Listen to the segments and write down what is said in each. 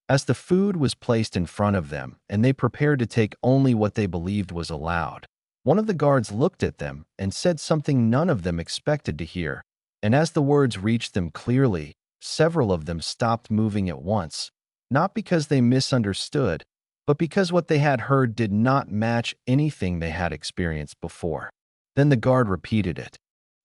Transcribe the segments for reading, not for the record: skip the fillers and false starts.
as the food was placed in front of them and they prepared to take only what they believed was allowed. One of the guards looked at them and said something none of them expected to hear, and as the words reached them clearly, several of them stopped moving at once, not because they misunderstood, but because what they had heard did not match anything they had experienced before. Then the guard repeated it.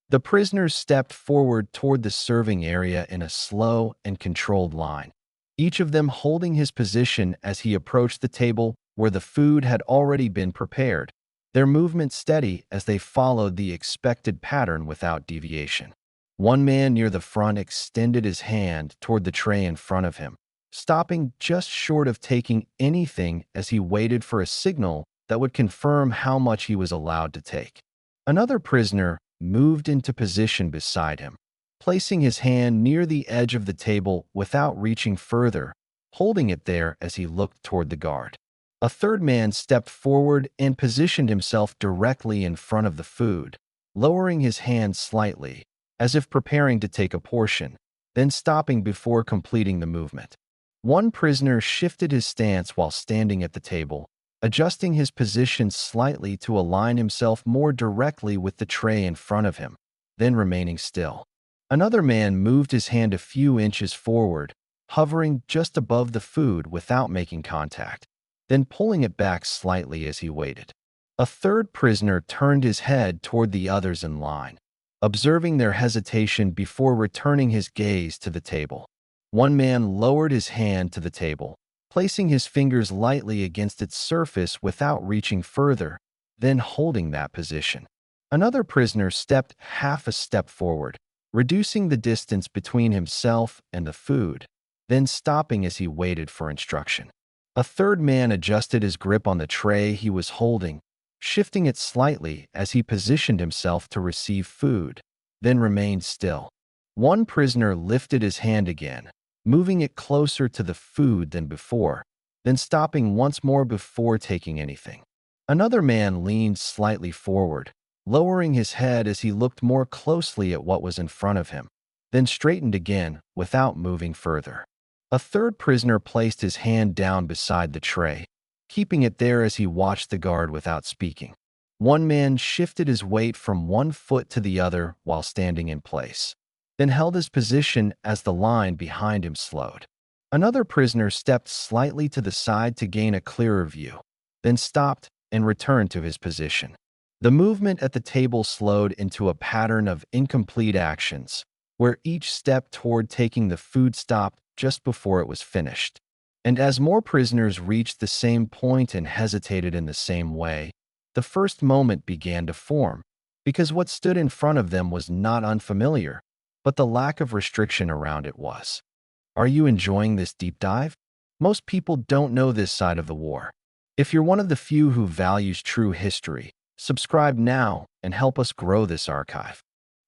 The prisoners stepped forward toward the serving area in a slow and controlled line, each of them holding his position as he approached the table where the food had already been prepared, their movement steady as they followed the expected pattern without deviation. One man near the front extended his hand toward the tray in front of him, stopping just short of taking anything as he waited for a signal that would confirm how much he was allowed to take. Another prisoner moved into position beside him, placing his hand near the edge of the table without reaching further, holding it there as he looked toward the guard. A third man stepped forward and positioned himself directly in front of the food, lowering his hand slightly, as if preparing to take a portion, then stopping before completing the movement. One prisoner shifted his stance while standing at the table, adjusting his position slightly to align himself more directly with the tray in front of him, then remaining still. Another man moved his hand a few inches forward, hovering just above the food without making contact, then pulling it back slightly as he waited. A third prisoner turned his head toward the others in line, observing their hesitation before returning his gaze to the table. One man lowered his hand to the table, placing his fingers lightly against its surface without reaching further, then holding that position. Another prisoner stepped half a step forward, reducing the distance between himself and the food, then stopping as he waited for instruction. A third man adjusted his grip on the tray he was holding, shifting it slightly as he positioned himself to receive food, then remained still. One prisoner lifted his hand again, moving it closer to the food than before, then stopping once more before taking anything. Another man leaned slightly forward, lowering his head as he looked more closely at what was in front of him, then straightened again without moving further. A third prisoner placed his hand down beside the tray, keeping it there as he watched the guard without speaking. One man shifted his weight from one foot to the other while standing in place, then held his position as the line behind him slowed. Another prisoner stepped slightly to the side to gain a clearer view, then stopped and returned to his position. The movement at the table slowed into a pattern of incomplete actions, where each step toward taking the food stopped just before it was finished. And as more prisoners reached the same point and hesitated in the same way, the first moment began to form, because what stood in front of them was not unfamiliar, but the lack of restriction around it was. Are you enjoying this deep dive? Most people don't know this side of the war. If you're one of the few who values true history, subscribe now and help us grow this archive.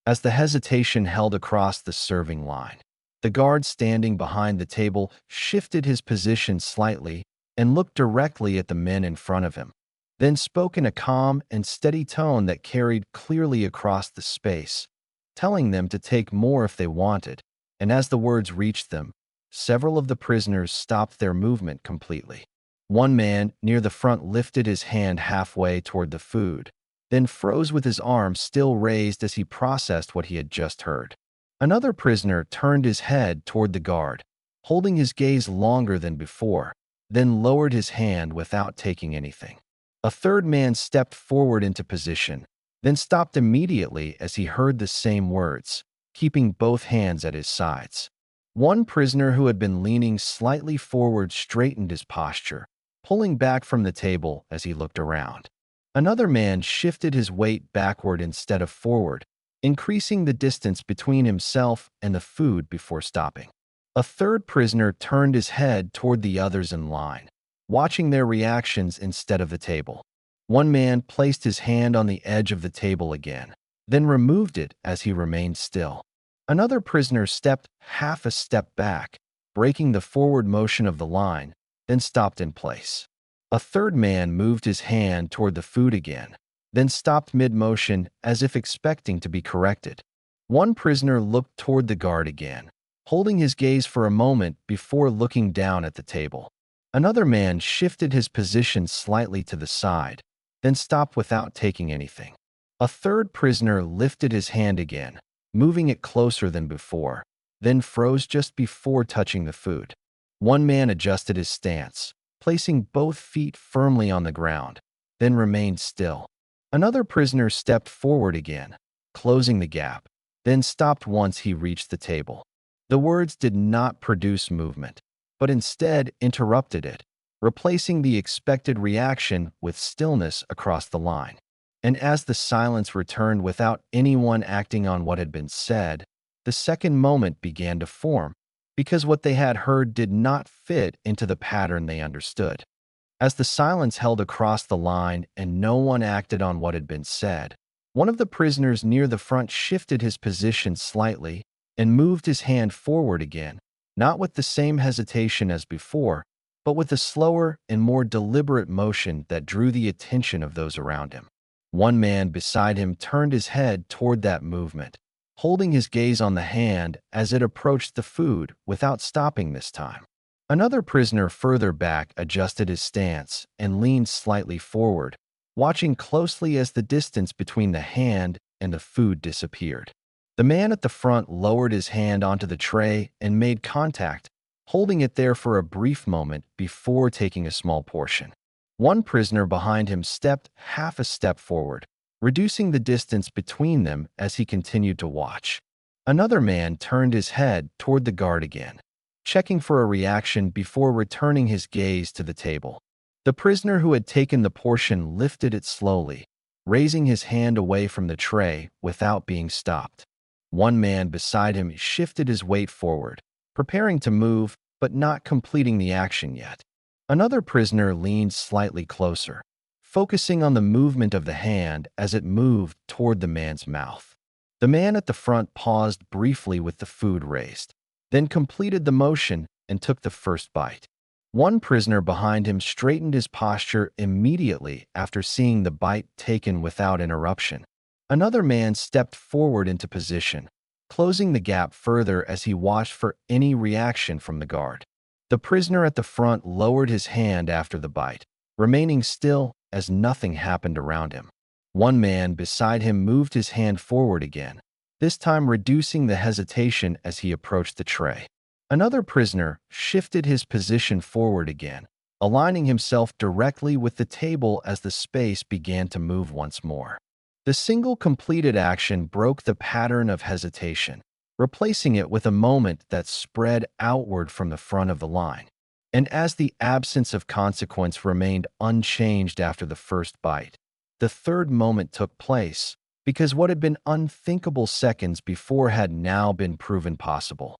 As the hesitation held across the serving line, the guard standing behind the table shifted his position slightly and looked directly at the men in front of him, then spoke in a calm and steady tone that carried clearly across the space, telling them to take more if they wanted, and as the words reached them, several of the prisoners stopped their movement completely. One man near the front lifted his hand halfway toward the food, then froze with his arm still raised as he processed what he had just heard. Another prisoner turned his head toward the guard, holding his gaze longer than before, then lowered his hand without taking anything. A third man stepped forward into position, then stopped immediately as he heard the same words, keeping both hands at his sides. One prisoner who had been leaning slightly forward straightened his posture, pulling back from the table as he looked around. Another man shifted his weight backward instead of forward, increasing the distance between himself and the food before stopping. A third prisoner turned his head toward the others in line, watching their reactions instead of the table. One man placed his hand on the edge of the table again, then removed it as he remained still. Another prisoner stepped half a step back, breaking the forward motion of the line, then stopped in place. A third man moved his hand toward the food again, then stopped mid-motion as if expecting to be corrected. One prisoner looked toward the guard again, holding his gaze for a moment before looking down at the table. Another man shifted his position slightly to the side, then stopped without taking anything. A third prisoner lifted his hand again, moving it closer than before, then froze just before touching the food. One man adjusted his stance, placing both feet firmly on the ground, then remained still. Another prisoner stepped forward again, closing the gap, then stopped once he reached the table. The words did not produce movement, but instead interrupted it, replacing the expected reaction with stillness across the line. And as the silence returned without anyone acting on what had been said, the second moment began to form, because what they had heard did not fit into the pattern they understood. As the silence held across the line and no one acted on what had been said, one of the prisoners near the front shifted his position slightly and moved his hand forward again, not with the same hesitation as before, but with a slower and more deliberate motion that drew the attention of those around him. One man beside him turned his head toward that movement, holding his gaze on the hand as it approached the food without stopping this time. Another prisoner further back adjusted his stance and leaned slightly forward, watching closely as the distance between the hand and the food disappeared. The man at the front lowered his hand onto the tray and made contact, holding it there for a brief moment before taking a small portion. One prisoner behind him stepped half a step forward, reducing the distance between them as he continued to watch. Another man turned his head toward the guard again, checking for a reaction before returning his gaze to the table. The prisoner who had taken the portion lifted it slowly, raising his hand away from the tray without being stopped. One man beside him shifted his weight forward, preparing to move but not completing the action yet. Another prisoner leaned slightly closer, focusing on the movement of the hand as it moved toward the man's mouth. The man at the front paused briefly with the food raised, then completed the motion and took the first bite. One prisoner behind him straightened his posture immediately after seeing the bite taken without interruption. Another man stepped forward into position, closing the gap further as he watched for any reaction from the guard. The prisoner at the front lowered his hand after the bite, remaining still as nothing happened around him. One man beside him moved his hand forward again, this time reducing the hesitation as he approached the tray. Another prisoner shifted his position forward again, aligning himself directly with the table as the space began to move once more. The single completed action broke the pattern of hesitation, replacing it with a moment that spread outward from the front of the line. And as the absence of consequence remained unchanged after the first bite, the third moment took place, because what had been unthinkable seconds before had now been proven possible.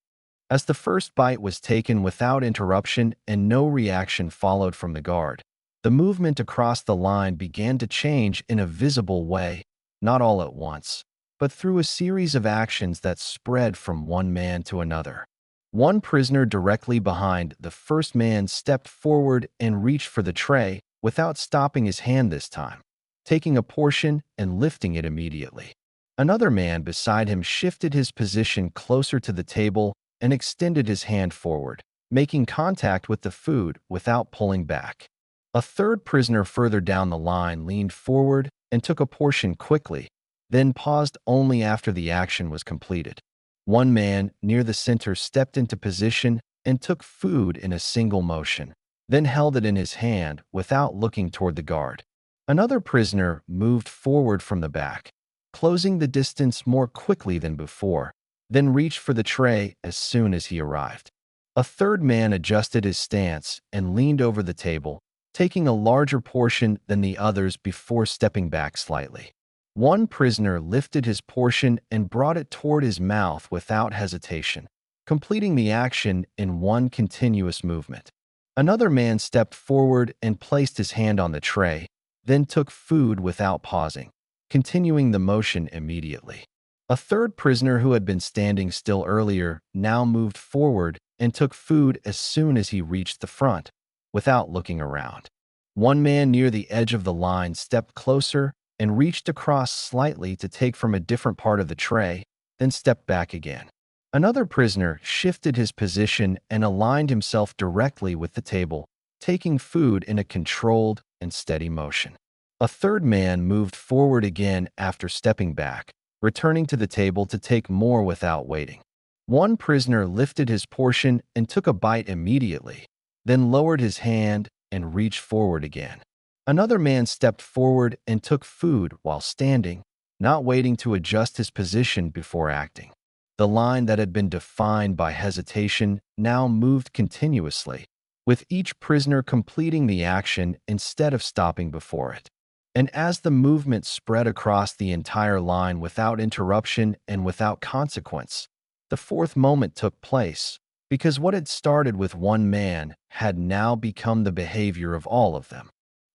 As the first bite was taken without interruption and no reaction followed from the guard, the movement across the line began to change in a visible way, not all at once, but through a series of actions that spread from one man to another. One prisoner directly behind the first man stepped forward and reached for the tray without stopping his hand this time, taking a portion and lifting it immediately. Another man beside him shifted his position closer to the table and extended his hand forward, making contact with the food without pulling back. A third prisoner further down the line leaned forward and took a portion quickly, then paused only after the action was completed. One man near the center stepped into position and took food in a single motion, then held it in his hand without looking toward the guard. Another prisoner moved forward from the back, closing the distance more quickly than before, then reached for the tray as soon as he arrived. A third man adjusted his stance and leaned over the table, taking a larger portion than the others before stepping back slightly. One prisoner lifted his portion and brought it toward his mouth without hesitation, completing the action in one continuous movement. Another man stepped forward and placed his hand on the tray, then took food without pausing, continuing the motion immediately. A third prisoner who had been standing still earlier now moved forward and took food as soon as he reached the front, without looking around. One man near the edge of the line stepped closer and reached across slightly to take from a different part of the tray, then stepped back again. Another prisoner shifted his position and aligned himself directly with the table, taking food in a controlled and steady motion. A third man moved forward again after stepping back, returning to the table to take more without waiting. One prisoner lifted his portion and took a bite immediately, then lowered his hand and reached forward again. Another man stepped forward and took food while standing, not waiting to adjust his position before acting. The line that had been defined by hesitation now moved continuously, with each prisoner completing the action instead of stopping before it. And as the movement spread across the entire line without interruption and without consequence, the fourth moment took place, because what had started with one man had now become the behavior of all of them.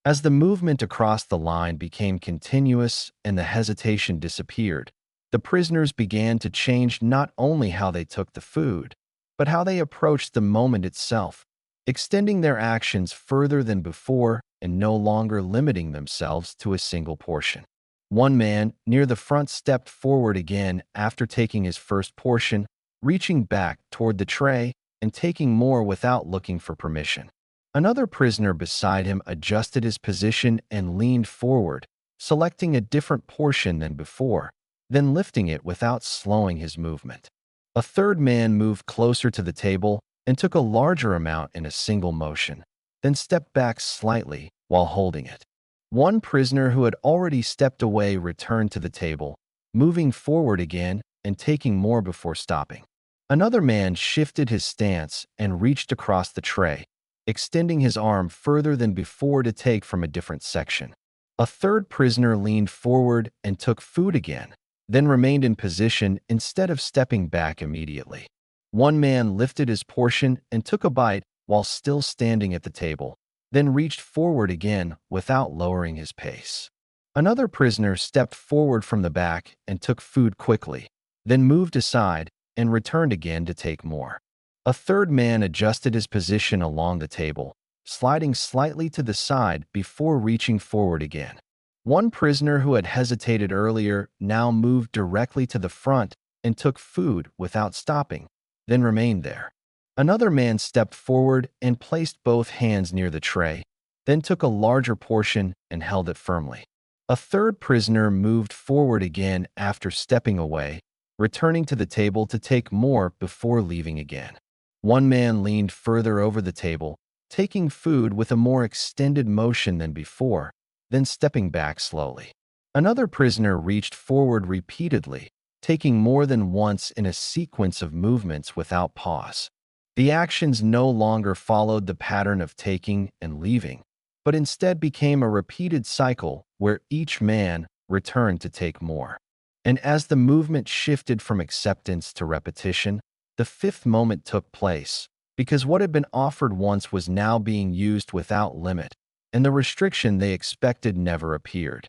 As the movement across the line became continuous and the hesitation disappeared, the prisoners began to change not only how they took the food, but how they approached the moment itself, extending their actions further than before and no longer limiting themselves to a single portion. One man near the front stepped forward again after taking his first portion, reaching back toward the tray and taking more without looking for permission. Another prisoner beside him adjusted his position and leaned forward, selecting a different portion than before, then lifting it without slowing his movement. A third man moved closer to the table and took a larger amount in a single motion, then stepped back slightly while holding it. One prisoner who had already stepped away returned to the table, moving forward again and taking more before stopping. Another man shifted his stance and reached across the tray, extending his arm further than before to take from a different section. A third prisoner leaned forward and took food again, then remained in position instead of stepping back immediately. One man lifted his portion and took a bite while still standing at the table, then reached forward again without lowering his pace. Another prisoner stepped forward from the back and took food quickly, then moved aside and returned again to take more. A third man adjusted his position along the table, sliding slightly to the side before reaching forward again. One prisoner who had hesitated earlier now moved directly to the front and took food without stopping, then remained there. Another man stepped forward and placed both hands near the tray, then took a larger portion and held it firmly. A third prisoner moved forward again after stepping away, returning to the table to take more before leaving again. One man leaned further over the table, taking food with a more extended motion than before, then stepping back slowly. Another prisoner reached forward repeatedly, taking more than once in a sequence of movements without pause. The actions no longer followed the pattern of taking and leaving, but instead became a repeated cycle where each man returned to take more. And as the movement shifted from acceptance to repetition, the fifth moment took place, because what had been offered once was now being used without limit, and the restriction they expected never appeared.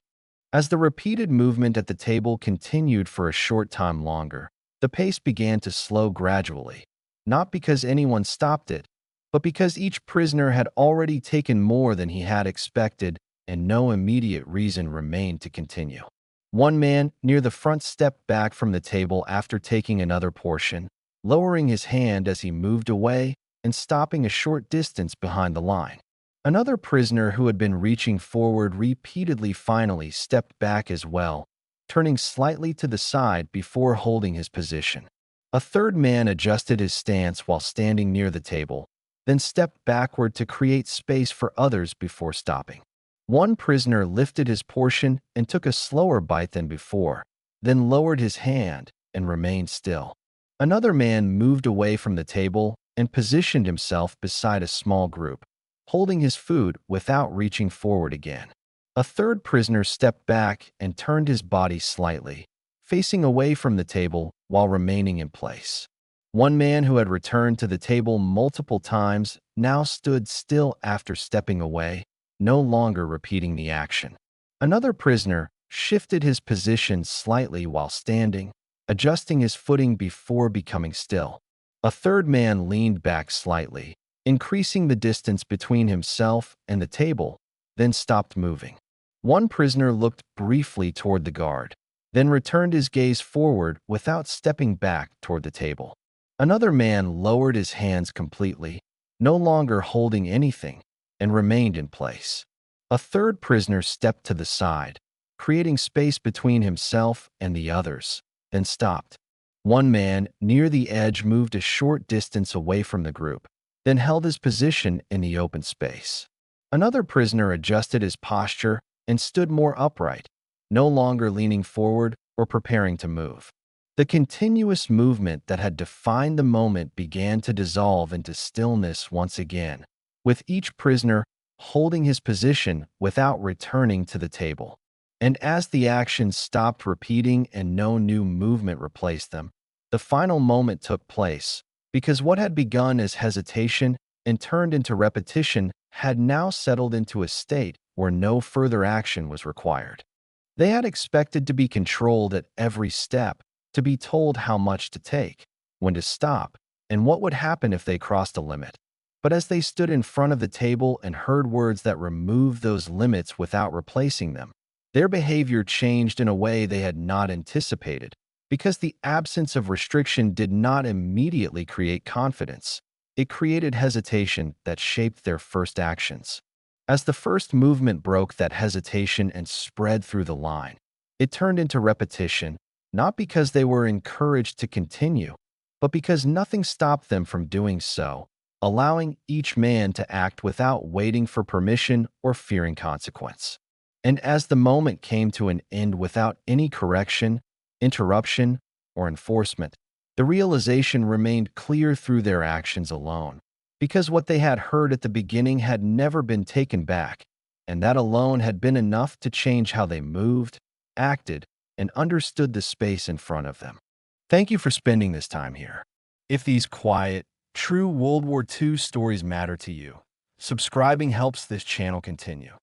As the repeated movement at the table continued for a short time longer, the pace began to slow gradually, not because anyone stopped it, but because each prisoner had already taken more than he had expected and no immediate reason remained to continue. One man near the front stepped back from the table after taking another portion, lowering his hand as he moved away and stopping a short distance behind the line. Another prisoner who had been reaching forward repeatedly finally stepped back as well, turning slightly to the side before holding his position. A third man adjusted his stance while standing near the table, then stepped backward to create space for others before stopping. One prisoner lifted his portion and took a slower bite than before, then lowered his hand and remained still. Another man moved away from the table and positioned himself beside a small group, holding his food without reaching forward again. A third prisoner stepped back and turned his body slightly, facing away from the table while remaining in place. One man who had returned to the table multiple times now stood still after stepping away, no longer repeating the action. Another prisoner shifted his position slightly while standing, adjusting his footing before becoming still. A third man leaned back slightly, increasing the distance between himself and the table, then stopped moving. One prisoner looked briefly toward the guard, then returned his gaze forward without stepping back toward the table. Another man lowered his hands completely, no longer holding anything, and remained in place. A third prisoner stepped to the side, creating space between himself and the others, then stopped. One man, near the edge, moved a short distance away from the group, then held his position in the open space. Another prisoner adjusted his posture and stood more upright, no longer leaning forward or preparing to move. The continuous movement that had defined the moment began to dissolve into stillness once again, with each prisoner holding his position without returning to the table. And as the actions stopped repeating and no new movement replaced them, the final moment took place, because what had begun as hesitation and turned into repetition had now settled into a state where no further action was required. They had expected to be controlled at every step, to be told how much to take, when to stop, and what would happen if they crossed a limit. But as they stood in front of the table and heard words that removed those limits without replacing them, their behavior changed in a way they had not anticipated, because the absence of restriction did not immediately create confidence. It created hesitation that shaped their first actions. As the first movement broke that hesitation and spread through the line, it turned into repetition, not because they were encouraged to continue, but because nothing stopped them from doing so, allowing each man to act without waiting for permission or fearing consequence. And as the moment came to an end without any correction, interruption, or enforcement, the realization remained clear through their actions alone, because what they had heard at the beginning had never been taken back, and that alone had been enough to change how they moved, acted, and understood the space in front of them. Thank you for spending this time here. If these quiet, true World War II stories matter to you, subscribing helps this channel continue.